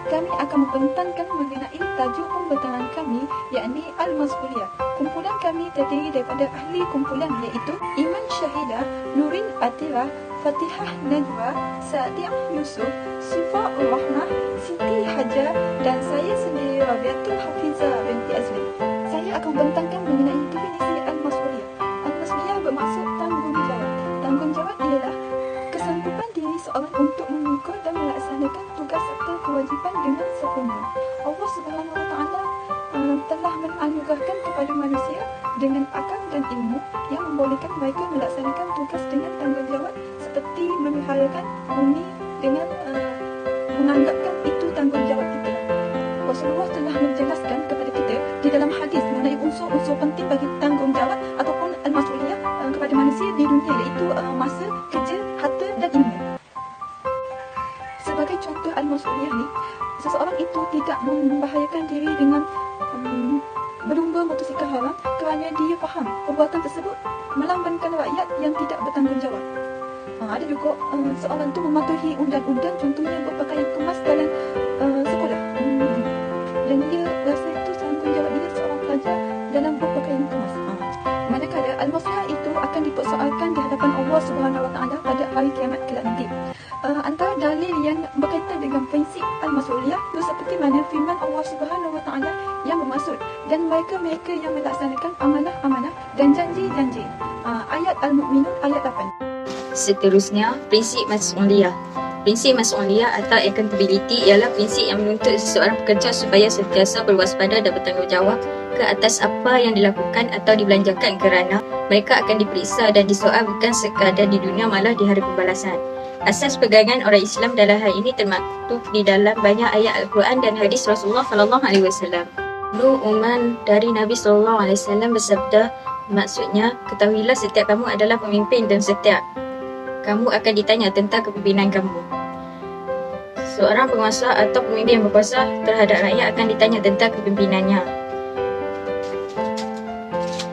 kami akan membentangkan mengenai tajuk pembentaran kami, yakni Al-Mas'uliyah. Kumpulan kami terdiri daripada ahli kumpulan iaitu Iman Syahidah, Nurin Atira, Fatihah Najwa, Sa'diah Yusuf, Sifa Ur-Rahmah, Siti Hajar dan saya sendiri Rabiatul Hafizah binti Azmi. Saya akan membentangkan mengenai definisi Al-Mas'uliyah. Al-Mas'uliyah bermaksud tanggungjawab. Tanggungjawab ialah kesanggupan diri seorang untuk memikul dan melaksanakan tugas serta kewajipan dengan sempurna. Allah Subhanahu Wa Taala telah menganugerahkan kepada manusia dengan akal dan ilmu yang membolehkan mereka melaksanakan tugas dengan tanggungjawab seperti memeliharakan bumi dengan menganggapkan itu tanggungjawab kita. Rasulullah telah menjelaskan kepada kita di dalam hadis mengenai unsur-unsur penting bagi tanggungjawab ataupun al-mas'uliyah kepada manusia di dunia, iaitu masa, kerja, harta dan ilmu. Sebagai contoh al-mas'uliyah ni, seseorang itu tidak membahayakan diri dengan berlumba motosikal haram kerana dia faham perbuatan tersebut melambangkan rakyat yang tidak bertanggungjawab. Ada juga seorang itu mematuhi undang-undang, contohnya berpakaian kemas dalam sekolah, dan dia rasa itu tanggungjawab dia seorang pelajar dalam berpakaian kemas. Manakala al-maslahah itu akan dipersoalkan di hadapan Allah Subhanahu Wa Taala pada hari kiamat kelak nanti. Antara dalil yang berkaitan dengan prinsip al-mas'uliyah itu seperti mana firman Allah Subhanahu Wa Taala yang bermaksud dan mereka-mereka yang melaksanakan amanah-amanah dan janji-janji. Ayat Al-Mu'minun ayat 8. Seterusnya, prinsip mas'uliyah. Prinsip mas'uliyah atau accountability ialah prinsip yang menuntut seseorang pekerja supaya sentiasa berwaspada dan bertanggungjawab ke atas apa yang dilakukan atau dibelanjakan kerana mereka akan diperiksa dan disoal bukan sekadar di dunia, malah di hari pembalasan. Asas pegangan orang Islam dalam hal ini termaktub di dalam banyak ayat Al-Quran dan hadis Rasulullah SAW. Ibnu Umar dari Nabi SAW bersabda, maksudnya, ketahuilah setiap kamu adalah pemimpin dan setiap kamu akan ditanya tentang kepimpinan kamu. Seorang penguasa atau pemimpin yang berkuasa terhadap rakyat akan ditanya tentang kepimpinannya.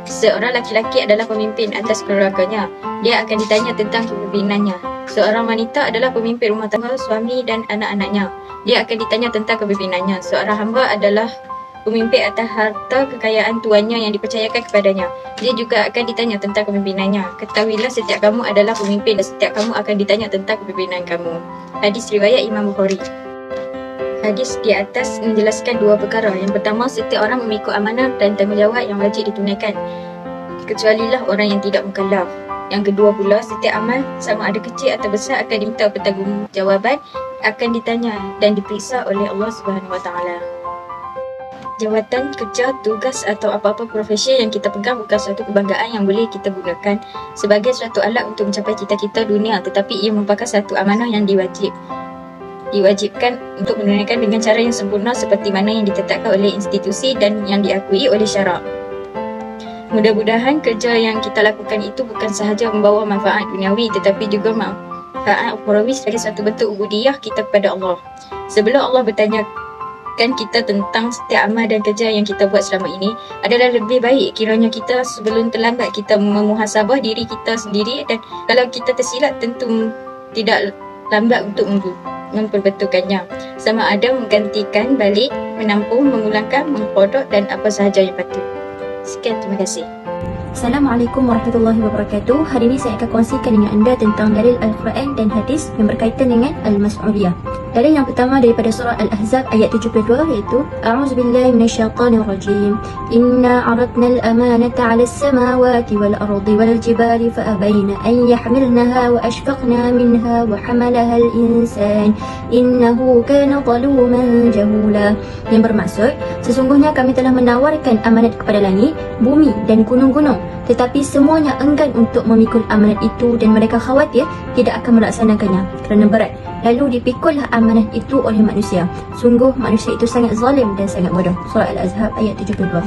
Seorang laki-laki adalah pemimpin atas keluarganya, dia akan ditanya tentang kepimpinannya. Seorang wanita adalah pemimpin rumah tangga, suami dan anak-anaknya, dia akan ditanya tentang kepimpinannya. Seorang hamba adalah pemimpin atas harta kekayaan tuannya yang dipercayakan kepadanya, dia juga akan ditanya tentang kepemimpinannya. Ketahuilah setiap kamu adalah pemimpin dan setiap kamu akan ditanya tentang kepimpinan kamu. Hadis riwayat Imam Bukhari. Hadis di atas menjelaskan dua perkara. Yang pertama, setiap orang memikul amanah dan tanggungjawab yang wajib ditunaikan, kecualilah orang yang tidak mukallaf. Yang kedua pula, setiap amal sama ada kecil atau besar akan diminta pertanggungjawaban, akan ditanya dan diperiksa oleh Allah Subhanahu Wa Taala. Jawatan, kerja, tugas atau apa-apa profesi yang kita pegang bukan suatu kebanggaan yang boleh kita gunakan sebagai suatu alat untuk mencapai cita-cita dunia, tetapi ia merupakan satu amanah yang diwajibkan untuk menunaikan dengan cara yang sempurna seperti mana yang ditetapkan oleh institusi dan yang diakui oleh syarak. Mudah-mudahan kerja yang kita lakukan itu bukan sahaja membawa manfaat duniawi tetapi juga manfaat ukhrawi sebagai satu bentuk ubudiyah kita kepada Allah. Sebelum Allah bertanya kita tentang setiap amal dan kerja yang kita buat selama ini, adalah lebih baik kiranya kita sebelum terlambat kita memuhasabah diri kita sendiri, dan kalau kita tersilap tentu tidak lambat untuk memperbetulkannya, sama ada menggantikan balik, menampung, memulangkan, mengkodok dan apa sahaja yang patut. Sekian, terima kasih. Assalamualaikum warahmatullahi wabarakatuh. Hari ini saya akan kongsikan dengan anda tentang dalil Al-Quran dan hadis yang berkaitan dengan Al-Mas'uliyah. Dalil yang pertama daripada surah Al-Ahzab ayat 72 iaitu A'udzubillahi minasyaitanirrajim. Inna 'aradna al-amanata 'ala as-samawati wal-ardi wal-jibali fa'abayna an yahmilnaha wa ashfaqna minha wa hamalaha al-insan innahu kana zaluman jahula. Yang bermaksud, sesungguhnya kami telah menawarkan amanat kepada langit, bumi dan gunung-gunung, tetapi semuanya enggan untuk memikul amanat itu dan mereka khawatir tidak akan melaksanakannya kerana berat. Lalu dipikullah amanat itu oleh manusia. Sungguh manusia itu sangat zalim dan sangat bodoh. Surah Al-Ahzab ayat 72.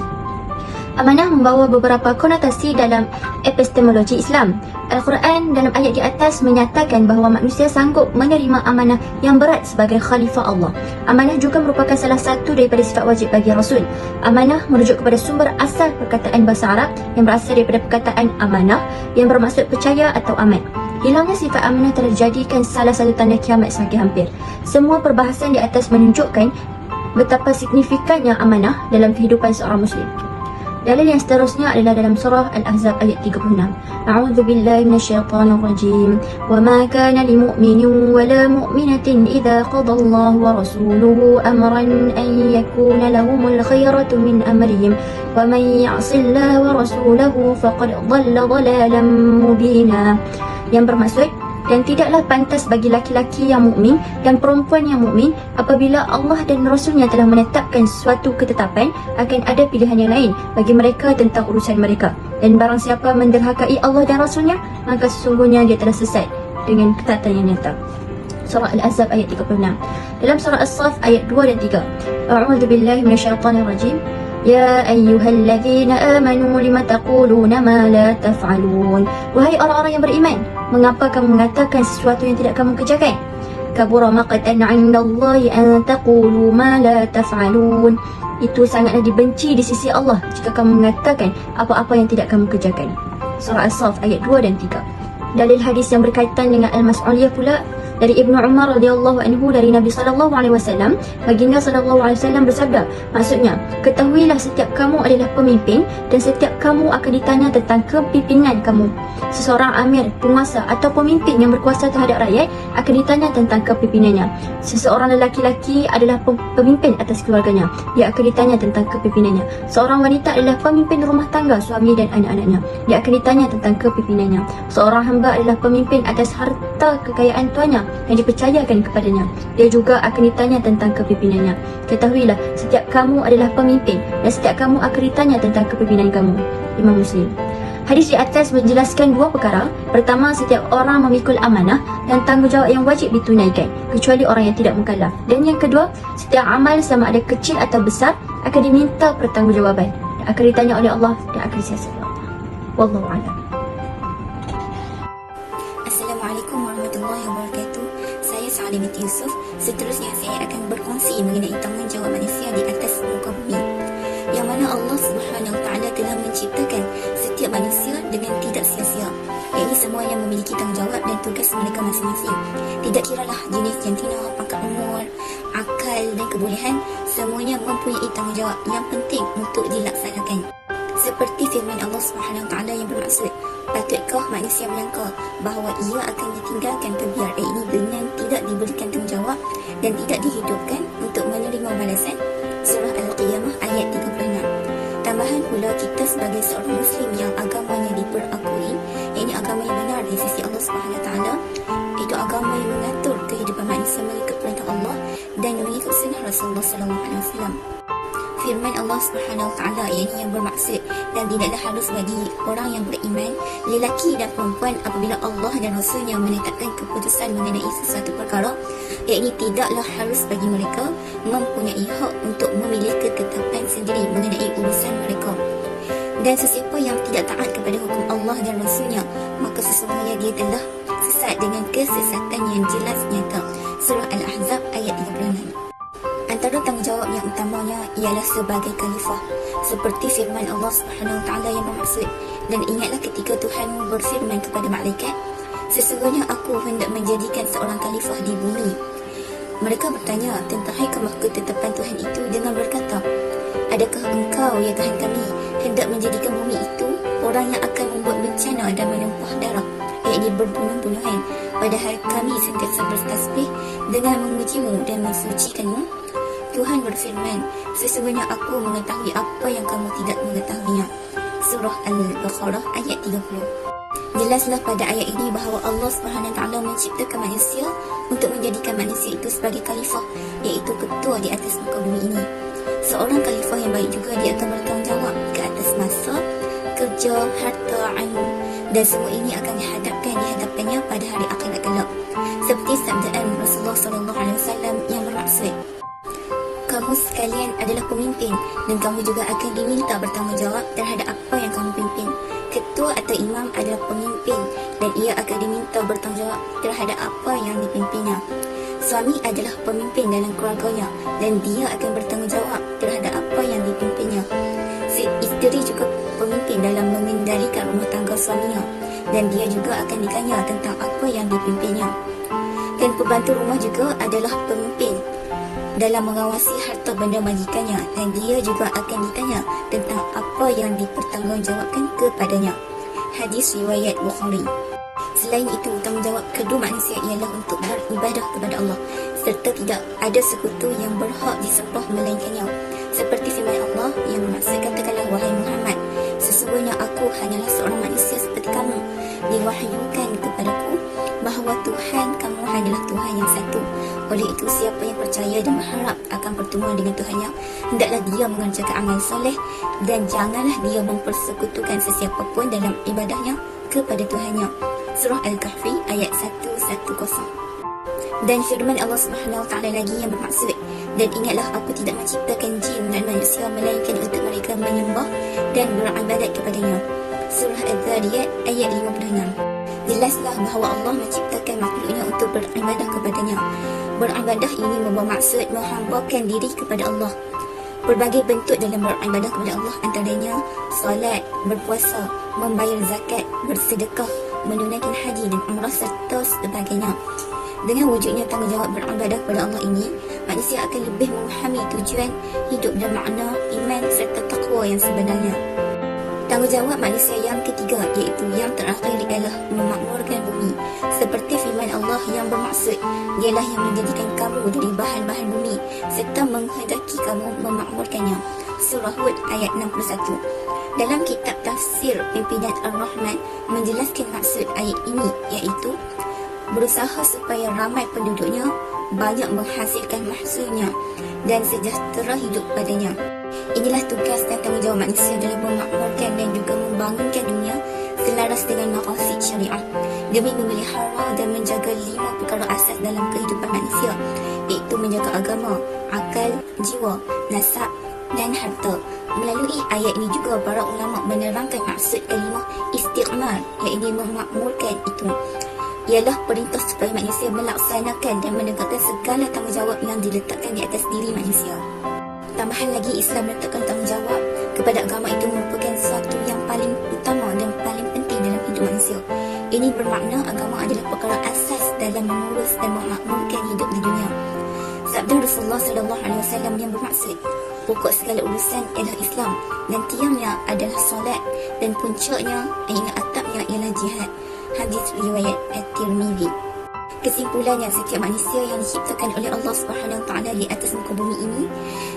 Amanah membawa beberapa konotasi dalam epistemologi Islam. Al-Quran dalam ayat di atas menyatakan bahawa manusia sanggup menerima amanah yang berat sebagai khalifah Allah. Amanah juga merupakan salah satu daripada sifat wajib bagi Rasul. Amanah merujuk kepada sumber asal perkataan bahasa Arab yang berasal daripada perkataan amanah yang bermaksud percaya atau aman. Hilangnya sifat amanah telah dijadikan salah satu tanda kiamat semakin hampir. Semua perbahasan di atas menunjukkan betapa signifikannya amanah dalam kehidupan seorang Muslim. Dalil yang seterusnya adalah dalam surah Al-Ahzab ayat 36. A'udzu billahi minasyaitonir rajim. Wa ma kana lil mu'minin wa la mu'minatin idza qada Allahu wa rasuluhu amran an yakuna lahumul khiyaratu min amrihim wa man ya'sillaha wa rasulahu faqad dhalla dhalalan mubina. Yang bermaksud, dan tidaklah pantas bagi laki-laki yang mukmin dan perempuan yang mukmin apabila Allah dan Rasulnya telah menetapkan suatu ketetapan akan ada pilihan yang lain bagi mereka tentang urusan mereka. Dan barang siapa menderhakai Allah dan Rasulnya, maka sesungguhnya dia telah sesat dengan ketatan yang nyata. Surah Al-Ahzab ayat 36. Dalam surah As-Saff ayat 2 dan 3. A'udzu billahi minasyaitonir rajim. Ya ayyuhalladzina amanu lima taquluna ma la taf'alun. Wahai orang-orang yang beriman, mengapa kamu mengatakan sesuatu yang tidak kamu kerjakan? Kabura maqtan 'indallahi an taqulu ma la taf'alun. Itu sangatlah dibenci di sisi Allah jika kamu mengatakan apa-apa yang tidak kamu kerjakan. Surah As-Saff ayat 2 dan 3. Dalil hadis yang berkaitan dengan Al-Mas'uliyah pula dari Ibnu Umar radhiyallahu anhu dari Nabi sallallahu alaihi wasallam, baginda sallallahu alaihi wasallam bersabda, maksudnya, ketahuilah setiap kamu adalah pemimpin dan setiap kamu akan ditanya tentang kepimpinan kamu. Seseorang amir, penguasa atau pemimpin yang berkuasa terhadap rakyat akan ditanya tentang kepimpinannya. Seseorang lelaki-laki adalah pemimpin atas keluarganya, dia akan ditanya tentang kepimpinannya. Seorang wanita adalah pemimpin rumah tangga suami dan anak-anaknya, dia akan ditanya tentang kepimpinannya. Seorang hamba adalah pemimpin atas harta kekayaan tuannya yang dipercayakan kepadanya, dia juga akan ditanya tentang kepimpinannya. Ketahuilah, setiap kamu adalah pemimpin dan setiap kamu akan ditanya tentang kepimpinan kamu. Imam Muslim. Hadis di atas menjelaskan dua perkara. Pertama, setiap orang memikul amanah dan tanggungjawab yang wajib ditunaikan, kecuali orang yang tidak mukallaf. Dan yang kedua, setiap amal sama ada kecil atau besar akan diminta pertanggungjawaban, dan akan ditanya oleh Allah dan akan disiasat oleh Allah. Wallahu a'lam. Assalamualaikum warahmatullahi wabarakatuh. Saya Saadi binti Yusuf. Seterusnya saya akan berkongsi mengenai tanggungjawab manusia di atas muka bumi, yang mana Allah Subhanahu Wa Taala telah menciptakan setiap manusia dengan tidak sia-sia. Iaitu semua yang memiliki tanggungjawab dan tugas mereka masing-masing. Tidak kiralah jenis jantina, pangkat umur, akal dan kebolehan, semuanya mempunyai tanggungjawab yang penting untuk dilaksanakan. Seperti firman Allah Subhanahu Wa Taala yang bermaksud, patutkah manusia melangkah bahawa ia akan ditinggalkan kebiar ini dengan tidak diberikan tanggungjawab dan tidak dihidupkan untuk menerima balasan? Surah Al-Qiyamah ayat 36. Tambahan pula, kita sebagai seorang Muslim yang agamanya diperakui, ini agama yang benar di sisi Allah Subhanahu Wa Taala, itu agama yang mengatur kehidupan manusia mengikut perintah Allah dan mengikut sunnah Rasulullah Sallallahu Alaihi Wasallam. Firman Allah Subhanahu Wa Taala yang bermaksud, dan tidaklah harus bagi orang yang beriman, lelaki dan perempuan, apabila Allah dan Rasulnya menetapkan keputusan mengenai sesuatu perkara, iaitu tidaklah harus bagi mereka mempunyai hak untuk memilih ketetapan sendiri mengenai urusan mereka. Dan sesiapa yang tidak taat kepada hukum Allah dan Rasulnya, maka sesungguhnya dia telah sesat dengan kesesatan yang jelas nyata. Surah Al-Ahzab ayat 36. Antara tanggungjawab yang utamanya ialah sebagai khalifah, seperti firman Allah Subhanahu Wa Taala yang bermaksud, dan ingatlah ketika Tuhan berfirman kepada malaikat, sesungguhnya aku hendak menjadikan seorang khalifah di bumi. Mereka bertanya tentang hikmah ketetapan Tuhan itu dengan berkata, adakah engkau ya Tuhan kami hendak menjadikan bumi itu orang yang akan membuat bencana dan menumpah darah, iaitu berbunuh-bunuhan, padahal kami sentiasa bertasbih dengan memujimu dan mensucikanmu? Tuhan berfirman, sesungguhnya aku mengetahui apa yang kamu tidak mengetahuinya. Surah Al-Baqarah ayat 30. Jelaslah pada ayat ini bahawa Allah Subhanahu Wa Taala menciptakan manusia untuk menjadikan manusia itu sebagai khalifah, iaitu ketua di atas muka bumi ini. Seorang khalifah yang baik juga dia akan bertanggungjawab ke atas masa, kerja, harta, ilmu, dan semua ini akan dihadapkan di hadapannya pada hari akhirat kelak. Seperti sabdaan Rasulullah Sallallahu Alaihi Wasallam yang bermaksud, kamu sekalian adalah pemimpin dan kamu juga akan diminta bertanggungjawab terhadap apa yang kamu pimpin. Ketua atau imam adalah pemimpin dan ia akan diminta bertanggungjawab terhadap apa yang dipimpinnya. Suami adalah pemimpin dalam keluarganya dan dia akan bertanggungjawab terhadap apa yang dipimpinnya. Isteri juga pemimpin dalam mengendalikan rumah tangga suaminya dan dia juga akan ditanya tentang apa yang dipimpinnya. Dan pembantu rumah juga adalah pemimpin dalam mengawasi harta benda majikannya, dan dia juga akan ditanya tentang apa yang dipertanggungjawabkan kepadanya. Hadis riwayat Bukhari. Selain itu, tanggungjawab kedua manusia ialah untuk beribadah kepada Allah, serta tidak ada sekutu yang berhak disembah melainkannya. Seperti firman Allah yang bermaksud, katakanlah wahai Muhammad, sesungguhnya aku hanyalah seorang manusia seperti kamu. Diwahyukan kepadaku bahawa Tuhan kamu adalah Tuhan yang satu. Oleh itu, siapa yang percaya dan berharap akan pertemuan dengan Tuhannya, hendaklah dia mengerjakan amal soleh dan janganlah dia mempersekutukan sesiapa pun dalam ibadahnya kepada Tuhannya. Surah Al-Kahfi ayat 110. Dan firman Allah Subhanahu Wa Taala lagi yang bermaksud, dan ingatlah aku tidak menciptakan jin dan manusia melainkan untuk mereka menyembah dan beribadat kepadanya. Surah Al-Zariyat ayat 56. Jelaslah bahawa Allah menciptakan makhluknya untuk beribadah kepadanya. Beribadah ini membawa maksud menghambakan diri kepada Allah. Berbagai bentuk dalam beribadah kepada Allah, antaranya solat, berpuasa, membayar zakat, bersedekah, menunaikan haji dan umrah serta sebagainya. Dengan wujudnya tanggungjawab beribadah kepada Allah ini, manusia akan lebih memahami tujuan hidup dan makna iman serta takwa yang sebenarnya. Tanggungjawab manusia yang ketiga, iaitu yang terakhir, ialah memakmurkan bumi. Seperti firman Allah yang bermaksud, dialah yang menjadikan kamu dari bahan-bahan bumi serta menghendaki kamu memakmurkannya. Surah Hud ayat 61. Dalam kitab tafsir Pimpinan Ar-Rahman menjelaskan maksud ayat ini, iaitu berusaha supaya ramai penduduknya banyak menghasilkan mahsulnya dan sejahtera hidup padanya. Inilah tugas dan tanggungjawab manusia dalam memakmurkan dan juga membangunkan dunia selaras dengan maqasid syariah demi memelihara dan menjaga 5 perkara asas dalam kehidupan manusia, iaitu menjaga agama, akal, jiwa, nasab dan harta. Melalui ayat ini juga para ulama menerangkan maksud kalimah istiqmar, iaitu memakmurkan itu ialah perintah supaya manusia melaksanakan dan menegakkan segala tanggungjawab yang diletakkan di atas diri manusia. Tambahan lagi, Islam meletakkan tanggungjawab kepada agama itu merupakan sesuatu yang paling utama dan paling penting dalam hidup manusia. Ini bermakna agama adalah perkara asas dalam mengurus dan memakmurkan hidup di dunia. Sabda Rasulullah SAW yang bermaksud, pokok segala urusan ialah Islam dan tiangnya adalah solat dan puncaknya, atapnya ialah jihad. Hadis riwayat At-Tirmidzi. Kesimpulannya, setiap manusia yang diciptakan oleh Allah Subhanahu Wa Taala di atas muka bumi ini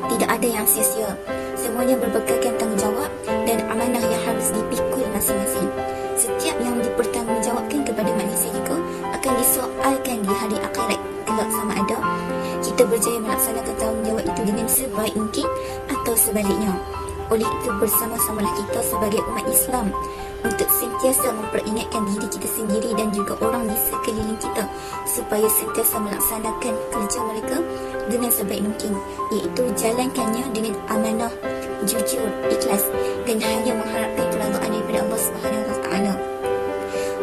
tidak ada yang sia-sia. Semuanya berbekalkan tanggungjawab dan amanah yang harus dipikul masing-masing. Setiap yang dipertanggungjawabkan kepada manusia juga akan disoalkan di hari akhirat kelak, sama ada kita berjaya melaksanakan tanggungjawab itu dengan sebaik mungkin atau sebaliknya. Oleh itu, bersama-samalah kita sebagai umat Islam untuk sentiasa memperingatkan diri kita sendiri dan juga orang di sekeliling kita supaya sentiasa melaksanakan kerja mereka dengan sebaik mungkin, iaitu jalankannya dengan amanah, jujur, ikhlas dan hanya mengharapkan keridaan daripada Allah Subhanahu Wa Taala.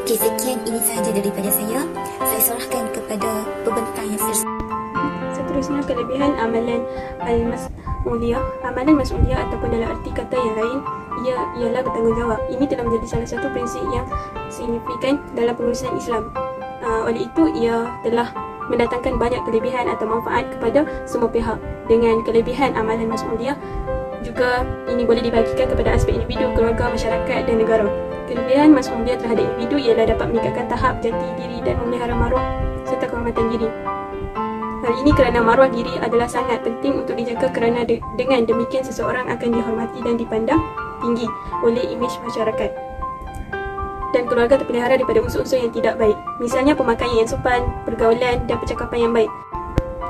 Okey, sekian, ini sahaja daripada saya. Saya serahkan kepada pembentang yang Seterusnya, kelebihan amalan al-mas'uliyah. Amalan mas'uliyah ataupun dalam arti kata yang lain, ia ialah bertanggungjawab. Ini telah menjadi salah satu prinsip yang signifikan dalam pengurusan Islam. Oleh itu, ia telah mendatangkan banyak kelebihan atau manfaat kepada semua pihak. Dengan kelebihan amalan mas'uliyah, juga ini boleh dibagikan kepada aspek individu, keluarga, masyarakat dan negara. Kelebihan mas'uliyah terhadap individu ialah dapat meningkatkan tahap jati diri dan memelihara maruah serta kehormatan diri. Hal ini kerana maruah diri adalah sangat penting untuk dijaga, kerana dengan demikian seseorang akan dihormati dan dipandang tinggi oleh imej masyarakat. Dan keluarga terpelihara daripada unsur-unsur yang tidak baik. Misalnya pemakaian yang sopan, pergaulan dan percakapan yang baik.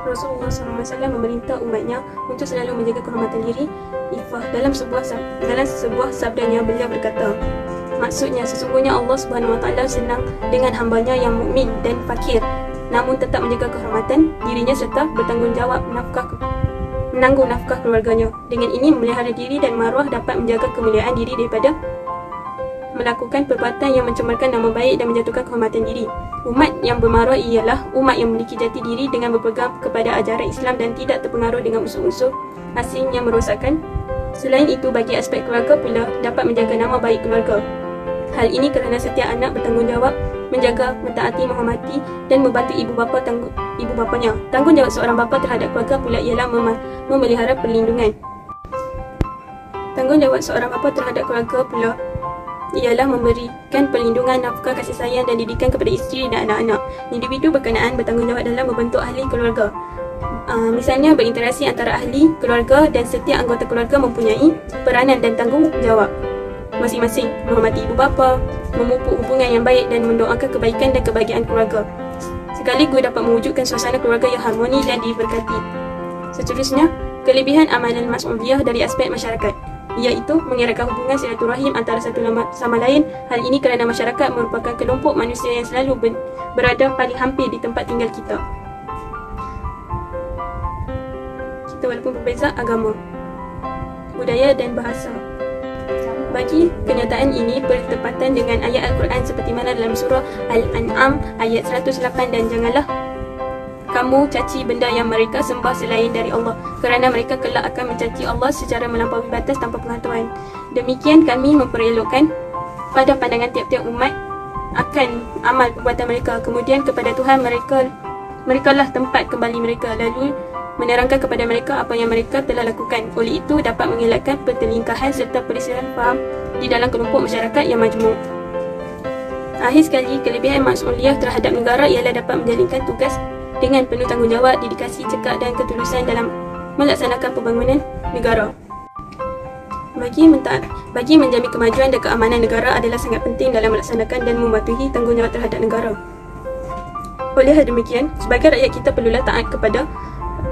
Rasulullah SAW memerintah umatnya untuk selalu menjaga kehormatan diri, ifah. Dalam sebuah sabdanya, beliau berkata, maksudnya, sesungguhnya Allah Subhanahu Wa Taala senang dengan hambanya yang mukmin dan fakir, namun tetap menjaga kehormatan dirinya serta bertanggungjawab menanggung nafkah keluarganya. Dengan ini, memelihara diri dan maruah dapat menjaga kemuliaan diri daripada melakukan perbuatan yang mencemarkan nama baik dan menjatuhkan kehormatan diri. Umat yang bermaruah ialah umat yang memiliki jati diri dengan berpegang kepada ajaran Islam dan tidak terpengaruh dengan unsur-unsur asing yang merosakkan. Selain itu, bagi aspek keluarga pula dapat menjaga nama baik keluarga. Hal ini kerana setiap anak bertanggungjawab menjaga, mentaati, menghormati dan membantu ibu bapanya. Tanggungjawab seorang bapa terhadap keluarga pula ialah memelihara perlindungan. Tanggungjawab seorang bapa terhadap keluarga pula ialah memberikan perlindungan, nafkah, kasih sayang dan didikan kepada isteri dan anak-anak. Individu berkenaan bertanggungjawab dalam membentuk ahli keluarga. Misalnya berinteraksi antara ahli keluarga dan setiap anggota keluarga mempunyai peranan dan tanggungjawab masing-masing, menghormati ibu bapa, memupuk hubungan yang baik dan mendoakan kebaikan dan kebahagiaan keluarga, sekaligus dapat mewujudkan suasana keluarga yang harmoni dan diberkati. Seterusnya, kelebihan amalan mas'uliyah dari aspek masyarakat, iaitu mengeratkan hubungan silaturahim antara satu sama lain. Hal ini kerana masyarakat merupakan kelompok manusia yang selalu berada paling hampir di tempat tinggal kita walaupun berbeza agama, budaya dan bahasa. Bagi kenyataan ini bertepatan dengan ayat Al-Quran seperti mana dalam surah Al-An'am ayat 108, dan janganlah kamu caci benda yang mereka sembah selain dari Allah, kerana mereka kelak akan mencaci Allah secara melampaui batas tanpa pengetahuan. Demikian kami memperelokkan pada pandangan tiap-tiap umat akan amal perbuatan mereka. Kemudian kepada Tuhan merekalah tempat kembali mereka, lalu menerangkan kepada mereka apa yang mereka telah lakukan. Oleh itu dapat mengelakkan pertelingkahan serta perselisihan faham di dalam kelompok masyarakat yang majmuk. Akhir sekali, kelebihan mas'uliyah terhadap negara ialah dapat menjalankan tugas dengan penuh tanggungjawab, dedikasi, cekak dan ketulusan dalam melaksanakan pembangunan negara. Bagi menjamin kemajuan dan keamanan negara adalah sangat penting dalam melaksanakan dan mematuhi tanggungjawab terhadap negara. Oleh hal demikian, sebagai rakyat kita perlulah taat kepada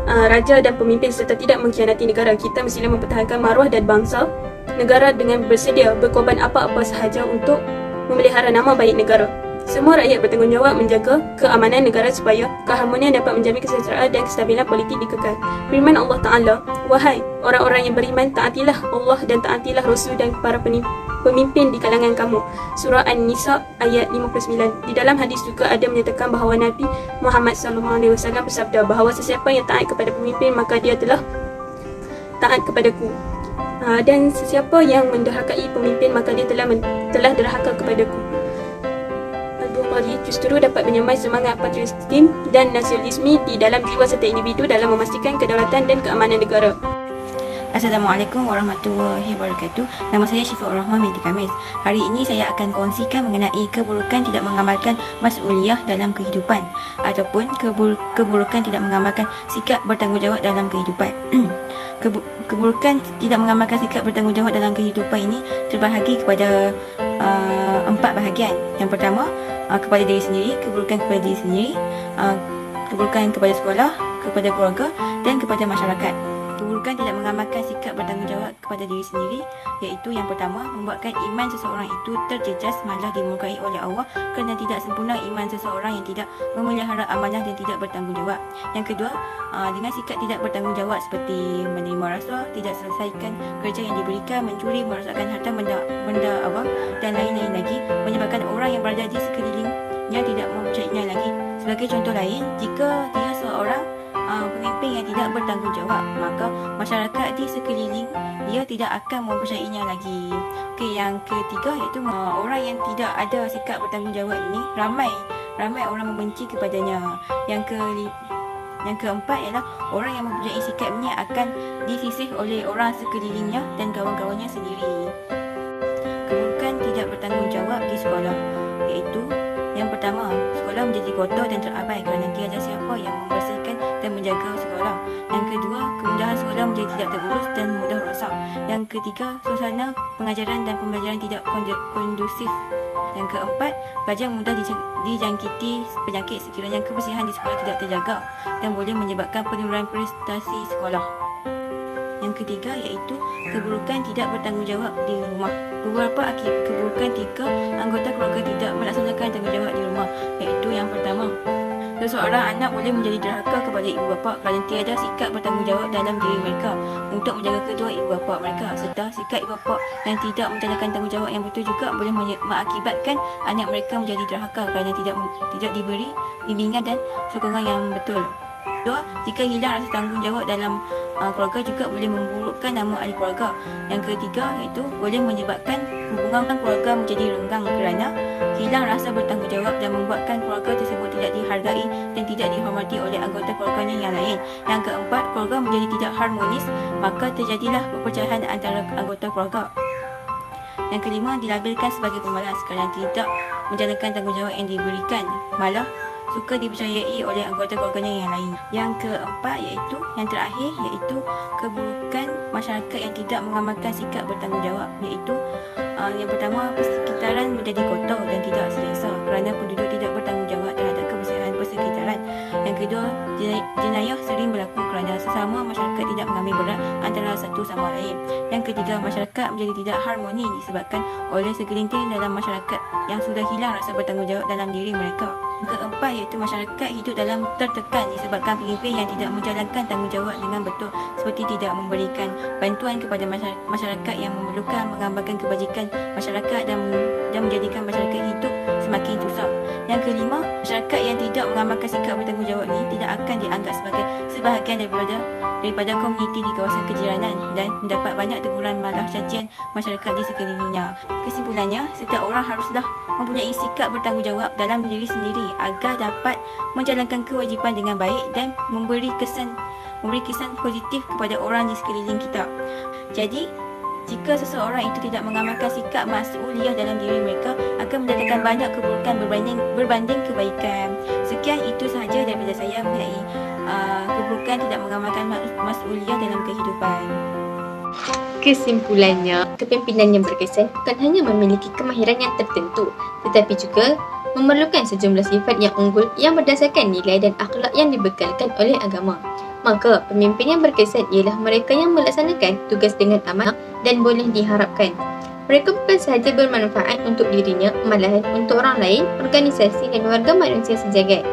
raja dan pemimpin serta tidak mengkhianati negara. Kita mestilah mempertahankan maruah dan bangsa negara dengan bersedia berkorban apa-apa sahaja untuk memelihara nama baik negara. Semua rakyat bertanggungjawab menjaga keamanan negara supaya keharmonian dapat menjamin kesejahteraan dan kestabilan politik dikekal. Firman Allah Ta'ala, "Wahai orang-orang yang beriman, taatilah Allah dan taatilah Rasul dan para pemimpin di kalangan kamu." Surah An-Nisa ayat 59. Di dalam hadis juga ada menyatakan bahawa Nabi Muhammad SAW bersabda bahawa sesiapa yang taat kepada pemimpin maka dia telah taat kepadaku. Dan sesiapa yang menderhakai pemimpin maka dia telah derhaka kepadaku. Al-Bukhari justru dapat menyamai semangat patriotisme dan nasionalisme di dalam jiwa setiap individu dalam memastikan kedaulatan dan keamanan negara. Assalamualaikum warahmatullahi wabarakatuh. Nama saya Syifa Rahman binti Kamis. Hari ini saya akan kongsikan mengenai keburukan tidak mengamalkan mas'uliyah dalam kehidupan, ataupun keburukan tidak mengamalkan sikap bertanggungjawab dalam kehidupan. Keburukan tidak mengamalkan sikap bertanggungjawab dalam kehidupan ini terbahagi kepada 4 bahagian. Yang pertama, kepada diri sendiri, keburukan kepada diri sendiri, keburukan kepada sekolah, kepada keluarga dan kepada masyarakat. Keburukan tidak mengamalkan sikap bertanggungjawab kepada diri sendiri, iaitu yang pertama, membuatkan iman seseorang itu terjejas malah dimurkai oleh Allah kerana tidak sempurna iman seseorang yang tidak memelihara amanah dan tidak bertanggungjawab. Yang kedua, dengan sikap tidak bertanggungjawab seperti menerima rasuah, tidak selesaikan kerja yang diberikan, mencuri, merosakkan harta benda awam dan lain-lain lagi, menyebabkan orang yang berada di sekelilingnya tidak mempercayainya lagi. Sebagai contoh lain, jika dia seorang pemimpin yang tidak bertanggungjawab, maka masyarakat di sekeliling dia tidak akan mempercayainya lagi. Okey, yang ketiga iaitu orang yang tidak ada sikap bertanggungjawab ini ramai orang membenci kepadanya. Yang keempat ialah orang yang mempunyai sikap ini akan disisih oleh orang sekelilingnya dan kawan-kawannya sendiri. Keburukan tidak bertanggungjawab di sekolah, iaitu yang pertama, sekolah menjadi kotor dan terabai kerana tiada siapa yang membersihkan dan menjaga sekolah. Yang kedua, kemudahan sekolah menjadi tidak terurus dan mudah rosak. Yang ketiga, suasana pengajaran dan pembelajaran tidak kondusif. Yang keempat, pelajar mudah dijangkiti penyakit sekiranya kebersihan di sekolah tidak terjaga dan boleh menyebabkan penurunan prestasi sekolah. Yang ketiga iaitu keburukan tidak bertanggungjawab di rumah. Beberapa akibat keburukan tiga anggota keluarga tidak melaksanakan tanggungjawab di rumah, iaitu yang pertama, seseorang anak boleh menjadi derhaka kepada ibu bapa kerana tiada sikap bertanggungjawab dalam diri mereka untuk menjaga kedua ibu bapa mereka, serta sikap ibu bapa yang tidak menjalankan tanggungjawab yang betul juga boleh mengakibatkan anak mereka menjadi derhaka kerana tidak diberi bimbingan dan sokongan yang betul. Kedua, jika hilang rasa tanggungjawab dalam keluarga juga boleh memburukkan nama ahli keluarga. Yang ketiga iaitu boleh menyebabkan hubungan keluarga menjadi renggang kerana hilang rasa bertanggungjawab dan membuatkan keluarga tersebut tidak dihargai dan tidak dihormati oleh anggota keluarganya yang lain. Yang keempat, keluarga menjadi tidak harmonis, maka terjadilah perpecahan antara anggota keluarga. Yang kelima, dilabelkan sebagai pemalas kerana tidak menjalankan tanggungjawab yang diberikan, malah suka dipercayai oleh anggota keluarganya yang lain. Yang keempat iaitu, yang terakhir iaitu keburukan masyarakat yang tidak mengamalkan sikap bertanggungjawab, iaitu yang pertama, persekitaran menjadi kotor dan tidak selesa kerana penduduk tidak bertanggungjawab terhadap kebersihan persekitaran. Yang kedua, jenayah sering berlaku kerana sesama masyarakat tidak mengambil berat antara satu sama lain. Yang ketiga, masyarakat menjadi tidak harmoni disebabkan oleh segelintir dalam masyarakat yang sudah hilang rasa bertanggungjawab dalam diri mereka. Yang keempat iaitu masyarakat hidup dalam tertekan disebabkan pemimpin yang tidak menjalankan tanggungjawab dengan betul, seperti tidak memberikan bantuan kepada masyarakat yang memerlukan, menggambarkan kebajikan masyarakat dan menjadikan masyarakat hidup semakin susah. Yang kelima, masyarakat yang tidak mengamalkan sikap bertanggungjawab ini tidak akan dianggap sebagai sebahagian daripada komuniti di kawasan kejiranan dan mendapat banyak teguran malah cacian masyarakat di sekelilingnya. Kesimpulannya, setiap orang haruslah mempunyai sikap bertanggungjawab dalam diri sendiri agar dapat menjalankan kewajipan dengan baik dan memberi kesan positif kepada orang di sekeliling kita. Jadi, jika seseorang itu tidak mengamalkan sikap mas'uliyah dalam diri mereka, akan mendatangkan banyak keburukan berbanding kebaikan. Sekian itu sahaja daripada saya mengenai keburukan tidak mengamalkan mas'uliyah dalam kehidupan. Kesimpulannya, kepimpinan yang berkesan bukan hanya memiliki kemahiran yang tertentu, tetapi juga memerlukan sejumlah sifat yang unggul yang berdasarkan nilai dan akhlak yang dibekalkan oleh agama. Maka, pemimpin yang berkesan ialah mereka yang melaksanakan tugas dengan amanah dan boleh diharapkan. Mereka bukan sahaja bermanfaat untuk dirinya, malahan untuk orang lain, organisasi dan warga manusia sejagat.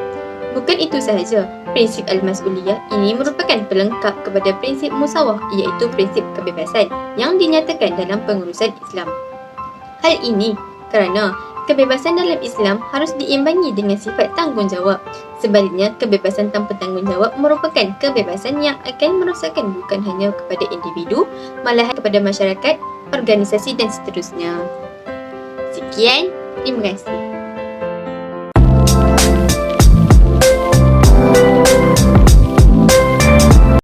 Bukan itu sahaja, prinsip al-mas'uliyah ini merupakan pelengkap kepada prinsip musawah, iaitu prinsip kebebasan yang dinyatakan dalam pengurusan Islam. Hal ini kerana kebebasan dalam Islam harus diimbangi dengan sifat tanggungjawab. Sebaliknya, kebebasan tanpa tanggungjawab merupakan kebebasan yang akan merosakkan bukan hanya kepada individu, malahan kepada masyarakat, organisasi dan seterusnya. Sekian, terima kasih.